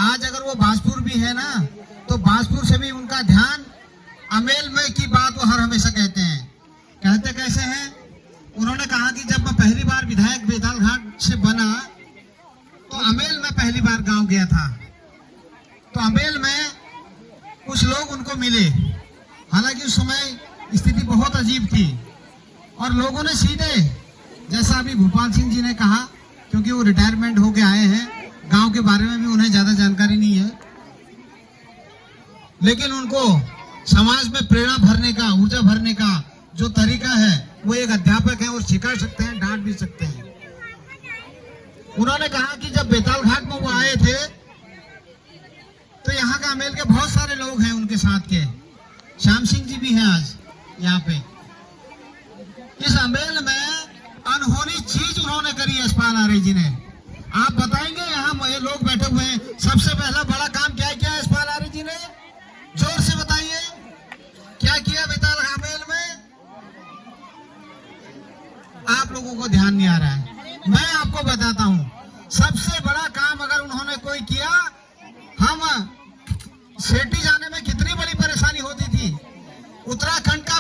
आज अगर वो बाजपुर भी है ना, तो बाजपुर से भी उनका ध्यान अमेल में की बात वो हर हमेशा कहते हैं। कहते कैसे हैं? उन्होंने कहा कि जब मैं पहली बार विधायक बेताल घाट से बना तो अमेल में पहली बार गांव गया था। तो अमेल में कुछ लोग उनको मिले, हालांकि उस समय स्थिति बहुत अजीब थी, और लोगों ने सीधे, जैसा अभी भोपाल सिंह जी ने कहा, क्योंकि वो रिटायरमेंट होके आए हैं, गांव के बारे में भी उन्हें ज्यादा जानकारी नहीं है, लेकिन उनको समाज में प्रेरणा भरने का, ऊर्जा भरने का जो तरीका है, वो एक अध्यापक है और सिखा सकते हैं, डांट भी सकते हैं। उन्होंने कहा कि जब बेताल घाट में वो आए थे तो यहाँ के अमेल के बहुत सारे लोग हैं उनके साथ के। श्याम सिंह जी भी हैं आज यहाँ पे। इस अमेल में अनहोनी चीज उन्होंने करी यशपाल आर्य जी ने। आप बताएंगे यहाँ ये लोग बैठे हुए हैं, सबसे पहला बड़ा काम क्या किया यशपाल आर्य जी ने? जोर से बताइए, क्या किया बेताल अमेल में? आप लोगों को ध्यान नहीं आ रहा है। मैं आपको बताता हूँ, सबसे बड़ा काम अगर उन्होंने कोई किया, हम सेठी जाने में कितनी बड़ी परेशानी होती थी। उत्तराखंड का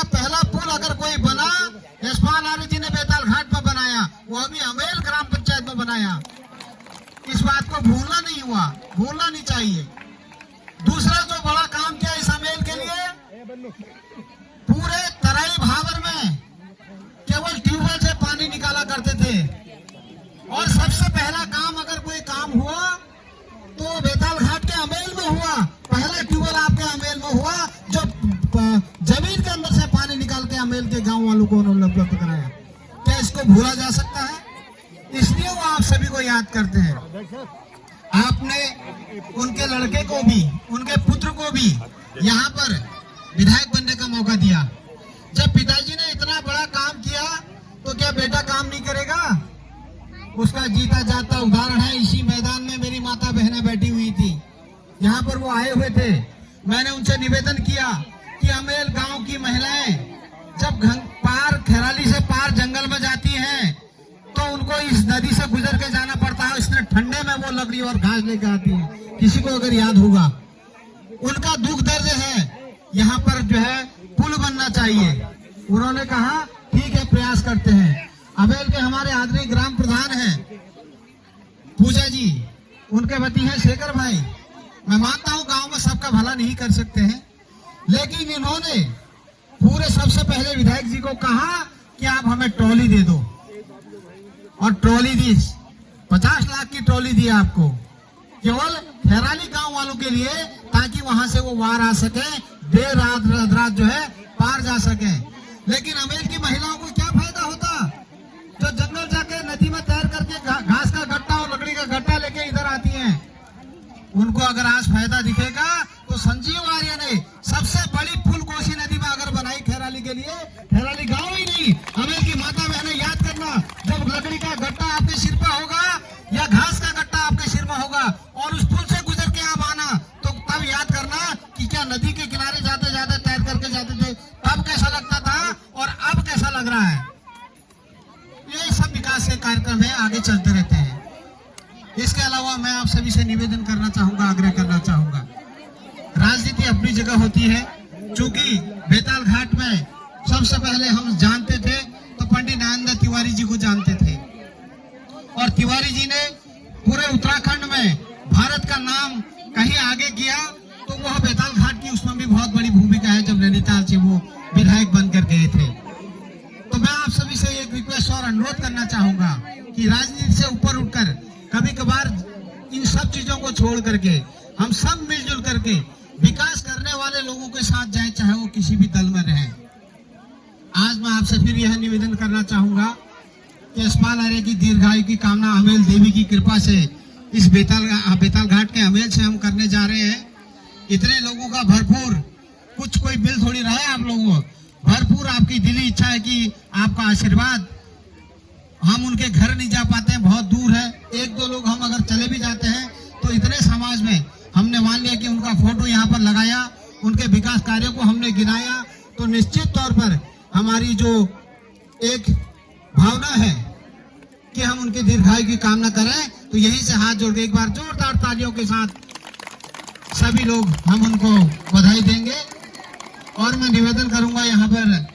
पहला पुल अगर कोई बना, यशपाल आर्य जी ने बेताल घाट पर बनाया, वो भी अमेल ग्राम पंचायत में बनाया। इस बात को भूलना नहीं हुआ, भूलना नहीं चाहिए। दूसरा जो बड़ा काम किया इस अमेल के लिए, पूरे तराई भावर में केवल ट्यूबवेल से पानी निकाला करते थे, और सबसे पहला काम अगर कोई काम हुआ तो बेताल घाट के अमेल में हुआ। पहला ट्यूबवेल आपके अमेल में हुआ, जो जमीन के अंदर से पानी निकाल के अमेल के गांव वालों को उन्होंने उपलब्ध कराया। क्या इसको भूला जा सकता है? इसलिए वो आप सभी को याद करते हैं। आपने उनके लड़के को भी, उनके पुत्र को भी यहाँ पर विधायक बनने का मौका दिया। जब पिताजी ने इतना बड़ा काम किया तो क्या बेटा काम नहीं करेगा? उसका जीता जाता उदाहरण है। इसी मैदान में मेरी माता बहनें बैठी हुई थी, यहाँ पर वो आए हुए थे। मैंने उनसे निवेदन किया कि अमेल गांव की महिलाएं जब पार खैराली से पार जंगल में जाती हैं तो उनको इस नदी से गुजर के जाना पड़ता है। इसने ठंडे में वो लकड़ी और घास लेकर आती है। किसी को अगर याद होगा, उनका दुख दर्द है, यहाँ पर जो है पुल बनना चाहिए। उन्होंने कहा ठीक है, प्रयास करते हैं। अमेल के हमारे आदरणीय ग्राम प्रधान हैं पूजा जी, उनके पति हैं शेखर भाई। मैं मानता हूँ गांव में सबका भला नहीं कर सकते हैं, लेकिन इन्होंने पूरे सबसे पहले विधायक जी को कहा कि आप हमें ट्रॉली दे दो, और ट्रॉली दी। 50 लाख की ट्रॉली दी आपको, केवल खैराली गांव वालों के लिए, ताकि वहां से वो वार आ सके, देर रात जो है पार जा सके। लेकिन अमेल की महिलाओं को क्या फायदा होता, जो जंगल जाके नदी में तैर करके घास का गट्टा और लकड़ी का गट्टा लेके इधर आती हैं। उनको अगर आज फायदा दिखेगा तो संजीव आर्य ने सबसे बड़ी पुल कोसी नदी में अगर बनाई खैराली के लिए, खैराली गांव ही नहीं, अमेल की माता बहनें याद करना, जब लकड़ी का गट्टा आपके सिर पर होगा या घास का गट्टा आपके सिर में होगा और उस पुल से गुजर के आप आना, तो तब याद करना कि क्या नदी के किनारे जाते जाते तैर करके जाते थे, तब कैसा लगता था और अब कैसा लग रहा है। ये सब विकास के कार्यक्रम है, आगे चलते रहते हैं। इसके अलावा मैं आप सभी से निवेदन करना चाहूंगा, आग्रह करना चाहूंगा, राजनीति अपनी जगह होती है। चूंकि बेताल घाट में सबसे पहले हम जानते थे तो पंडित नरेंद्र तिवारी जी को जानते थे, और तिवारी जी ने पूरे उत्तराखंड में भारत का नाम कहीं आगे किया, तो वह बेताल घाट की उसमें भी बहुत बड़ी भूमिका है, जब नैनीताल से वो विधायक बनकर गए थे। तो मैं आप सभी से एक रिक्वेस्ट और अनुरोध करना चाहूंगा कि राजनीति से ऊपर उठकर कभी कभार इन सब चीजों को छोड़ करके हम सब मिलजुल करके विकास करने वाले लोगों के साथ जाए, चाहे वो किसी भी दल में रहे। आज मैं आपसे फिर यह निवेदन करना चाहूंगा कि यशपाल आर्य की दीर्घायु की कामना अमेल देवी की कृपा से इस बेताल घाट के अमेल से हम करने जा रहे हैं। इतने लोगों का भरपूर, कुछ कोई बिल थोड़ी रहा है, आप लोगों भरपूर आपकी दिली इच्छा है कि आपका आशीर्वाद। हम उनके घर नहीं जा पाते हैं, बहुत दूर है। एक दो लोग हम अगर चले भी जाते हैं तो इतने समाज में हमने मान लिया कि उनका फोटो यहाँ पर लगाया, उनके विकास कार्यों को हमने गिनाया, तो निश्चित तौर पर हमारी जो एक भावना है कि हम उनके दीर्घायु की कामना करें, तो यहीं से हाथ जोड़ के एक बार जोरदार तालियों के साथ सभी लोग हम उनको बधाई देंगे। और मैं निवेदन करूंगा यहाँ पर